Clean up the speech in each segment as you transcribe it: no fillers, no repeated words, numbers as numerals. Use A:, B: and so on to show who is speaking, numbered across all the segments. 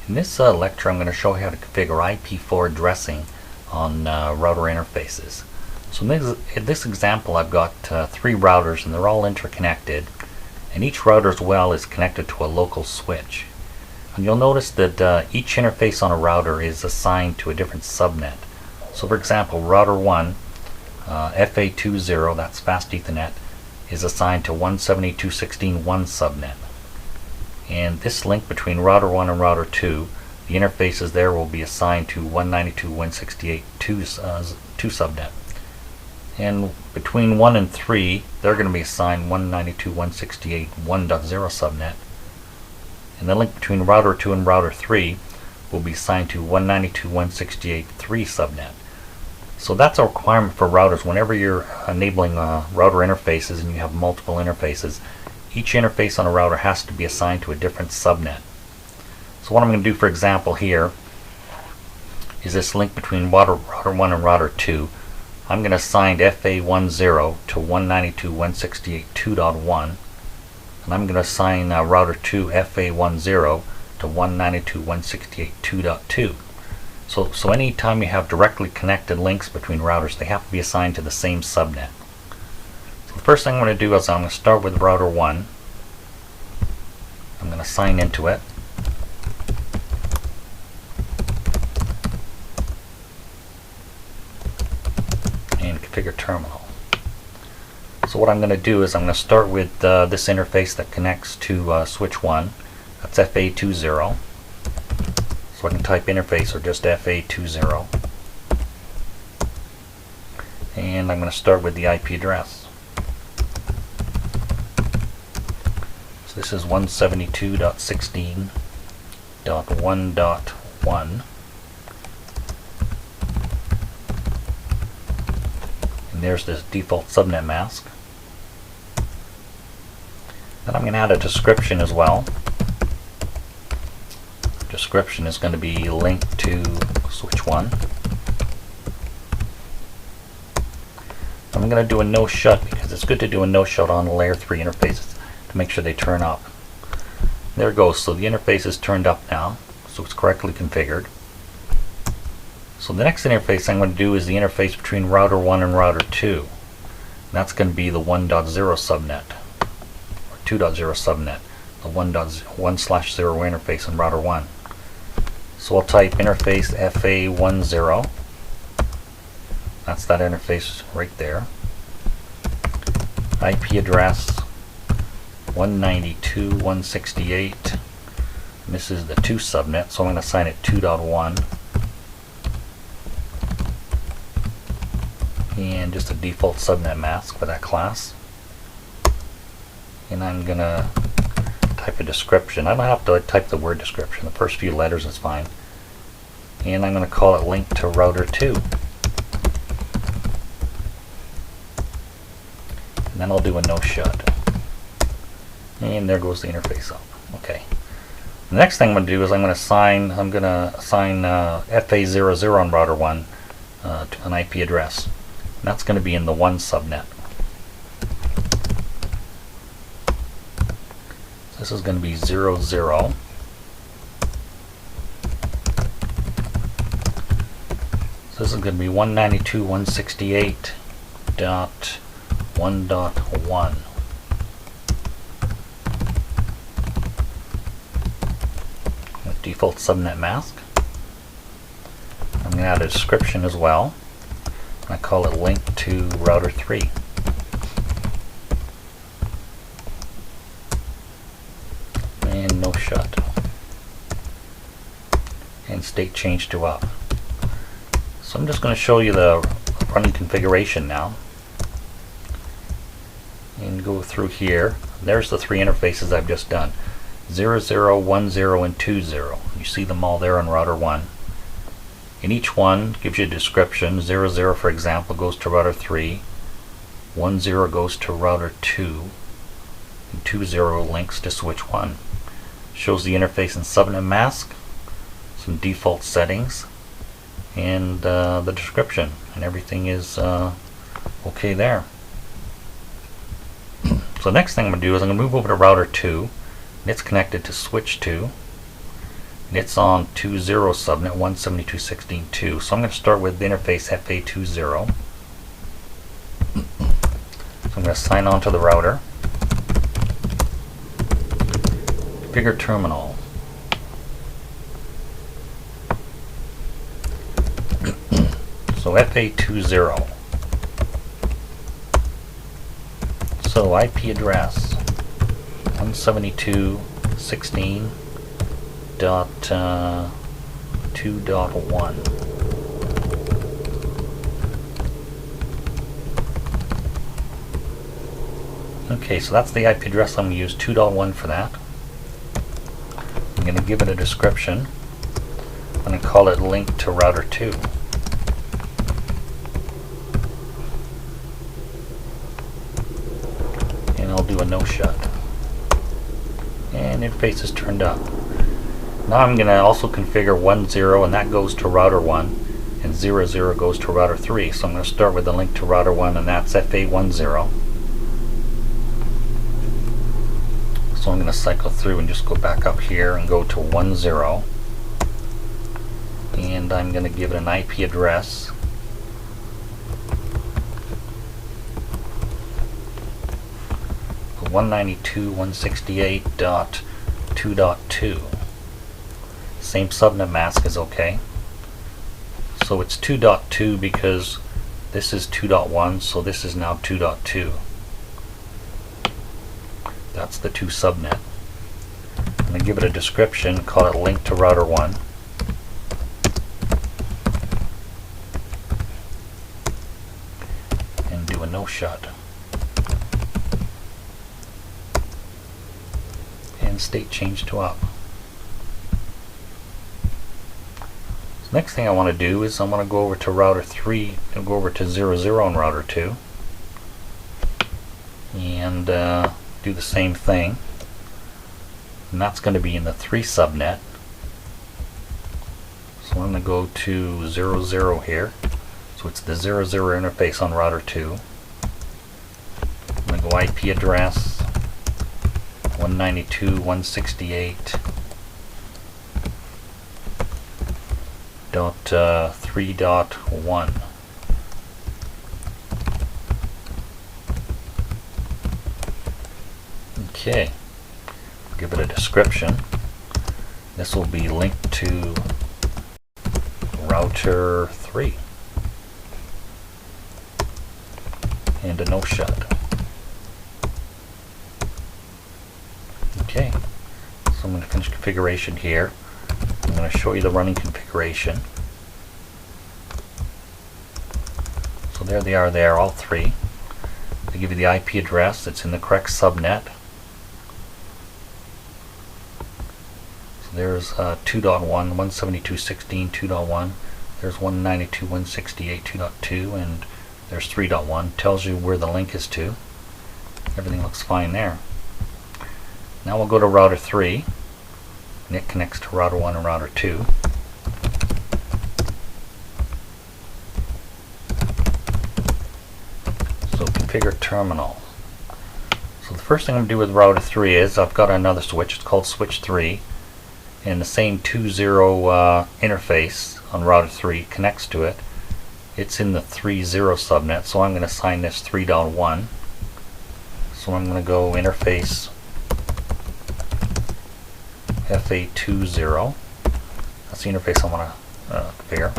A: In this lecture, I'm going to show you how to configure IP4 addressing on router interfaces. So in this example, I've got 3 routers, and they're all interconnected, and each router as well is connected to a local switch. And you'll notice that each interface on a router is assigned to a different subnet. So for example, router 1, FA20, that's Fast Ethernet, is assigned to 172.16.1 subnet. And this link between router 1 and router 2, the interfaces there will be assigned to 192.168.2 subnet. And between 1 and 3, they're going to be assigned 192.168.1.0 subnet. And the link between router 2 and router 3 will be assigned to 192.168.3 subnet. So that's a requirement for routers. Whenever you're enabling router interfaces and you have multiple interfaces, each interface on a router has to be assigned to a different subnet. So what I'm going to do, for example, here is this link between router 1 and router 2. I'm going to assign FA10 to 192.168.2.1, and I'm going to assign router 2 FA10 to 192.168.2.2. So anytime you have directly connected links between routers, they have to be assigned to the same subnet. The first thing I'm going to do is I'm going to start with router 1. I'm going to sign into it. And configure terminal. So what I'm going to do is I'm going to start with this interface that connects to switch 1. That's FA20. So I can type interface or just FA20. And I'm going to start with the IP address. This is 172.16.1.1, and there's this default subnet mask. Then I'm going to add a description as well. Description is going to be linked to switch 1. I'm going to do a no shut because it's good to do a no shut on layer 3 interfaces. Make sure they turn up. There it goes. So the interface is turned up now, so it's correctly configured. So the next interface I'm going to do is the interface between router 1 and router 2. And that's going to be the 1.0 subnet or 2.0 subnet, the 1.1/0 interface in router 1. So I'll type interface FA10. That's that interface right there. IP address 192.168. This is the 2 subnet, so I'm going to assign it 2.1. And just a default subnet mask for that class. And I'm going to type a description. I don't have to type the word description. The first few letters is fine. And I'm going to call it link to router 2. And then I'll do a no shut. And there goes the interface up. Okay. The next thing I'm going to do is I'm going to assign FA00 on router 1 to an IP address. And that's going to be in the 1 subnet. So this is going to be 00. So this is going to be 192.168.1.1. Default subnet mask. I'm going to add a description as well. I call it link to router 3. And no shut. And state change to up. So I'm just going to show you the running configuration now. And go through here. There's the 3 interfaces I've just done. 00, 10, and 20. You see them all there on router 1. And each one gives you a description. 00, for example, goes to router 3. 10 goes to router 2. And 20 links to switch 1. Shows the interface and subnet mask, some default settings, and the description. And everything is okay there. So the next thing I'm going to do is I'm going to move over to router 2. It's connected to switch 2. and it's on 20 subnet 172.16.2. So I'm going to start with the interface FA20. So I'm going to sign on to the router. Configure terminal. So FA20. So IP address 172.16.2.1. Okay, so that's the IP address. I'm going to use 2.1 for that. I'm going to give it a description. I'm going to call it link to router 2. And I'll do a no shut. And interface is turned up. Now I'm going to also configure 10, and that goes to router 1, and 00 goes to router 3. So I'm going to start with the link to router 1, and that's FA10. So I'm going to cycle through and just go back up here and go to 10. And I'm going to give it an IP address. For 192.168.2.2. Same subnet mask is okay. So it's 2.2 because this is 2.1, so this is now 2.2. That's the 2 subnet. I'm going to give it a description, call it link to router 1. And do a no shut. And state change to up. So next thing I want to do is I want to go over to router 3 and go over to 00 on router 2. And do the same thing, and that's going to be in the 3 subnet. So I'm going to go to 00 here. So it's the 00 interface on router 2. I'm going to go IP address 192.168.3.1. Okay, give it a description. This will be linked to router 3 and a no shut. Okay, so I'm going to finish configuration here. I'm going to show you the running configuration. So there they are there, all 3. They give you the IP address. It's in the correct subnet. There's 2.1, 172.16, 2.1. There's 192.168, 2.2, and there's 3.1. Tells you where the link is to. Everything looks fine there. Now we'll go to router 3, and it connects to router 1 and router 2. So configure terminal. So the first thing I'm going to do with router 3 is I've got another switch. It's called switch 3. And the same 20 interface on router 3 connects to it. It's in the 30 subnet, so I'm going to assign this 3.1. So I'm going to go interface FA20. That's the interface I want to configure.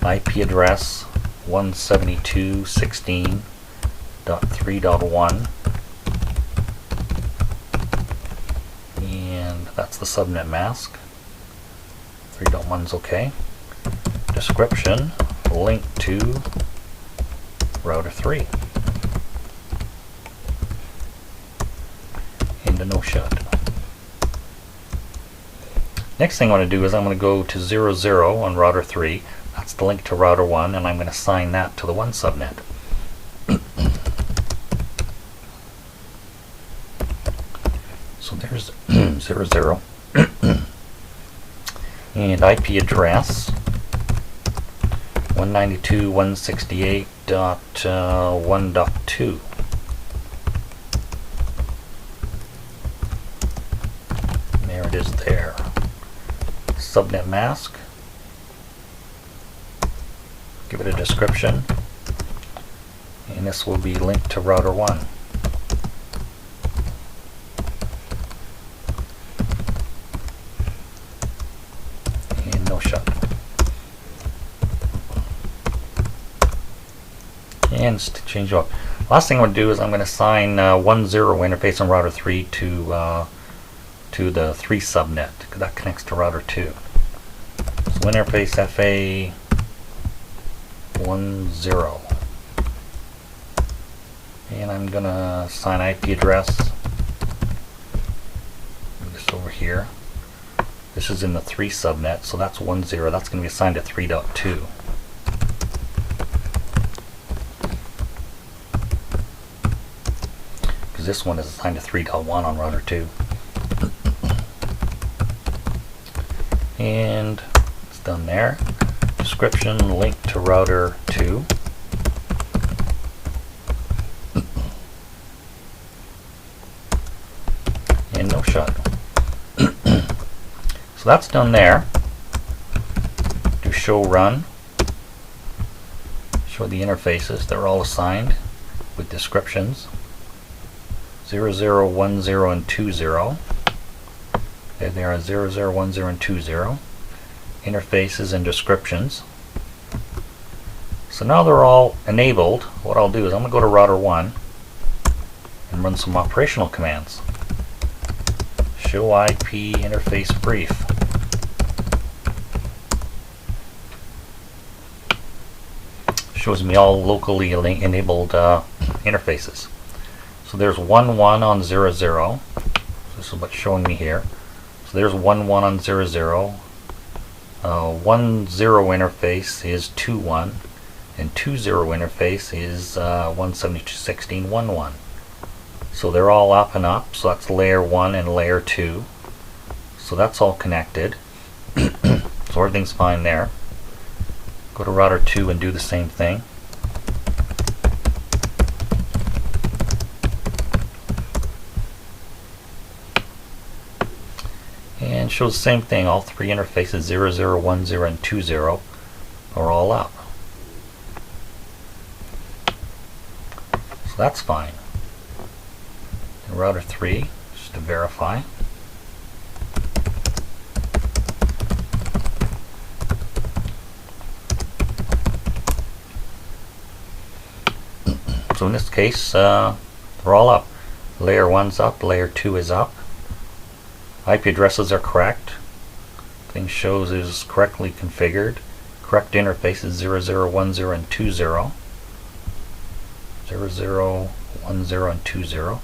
A: IP address 172.16.3.1. That's the subnet mask. 3.1 is okay. Description, link to router 3. And a no shut. Next thing I want to do is I'm going to go to 00 on router 3. That's the link to router 1, and I'm going to assign that to the 1 subnet. So there's 00 and IP address 192.168.1.2. There it is there. subnet mask, give it a description, and this will be linked to router 1. And no shut. And to change up. Last thing I'm going to do is I'm going to assign 1.0 interface on router 3 to the 3 subnet, because that connects to router 2. So interface FA 1.0. And I'm going to assign IP address. Move this over here. This is in the 3 subnet, so that's 1.0. That's going to be assigned to 3.2. Because this one is assigned to 3.1 on router 2. And it's done there. Description, link to router 2. And no shut. So that's done there. Do show run. Show the interfaces. They're all assigned with descriptions. 00, 10, and 20. There they are, 00, 10, and 20. Interfaces and descriptions. So now they're all enabled. What I'll do is I'm going to go to router 1 and run some operational commands. Show IP interface brief. Shows me all locally enabled interfaces. So there's 1.1 on 00. This is what's showing me here. So there's 1.1 on 00. 1.0 interface is 2.1, and 2.0 interface is 172.16.1.1. So they're all up and up. So that's layer 1 and layer 2. So that's all connected. So everything's fine there. Go to router 2 and do the same thing. And shows the same thing. All 3 interfaces 00, 10, and 20 are all up. So that's fine. And router 3, just to verify. So in this case, they're all up. Layer 1's up, layer 2 is up. IP addresses are correct. Thing shows is correctly configured. Correct interface is 00, 10, and 20. 00, 10, and 20.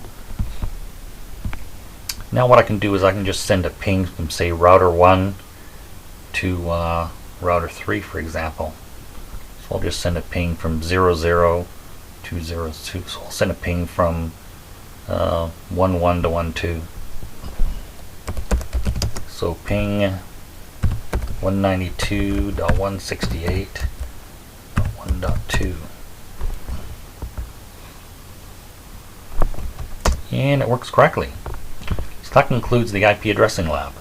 A: Now what I can do is I can just send a ping from, say, router 1 to router 3, for example. So I'll just send a ping from 00 to 02. So I'll send a ping from 1.1 to 1.2. So ping 192.168.1.2. And it works correctly. So that concludes the IP addressing lab.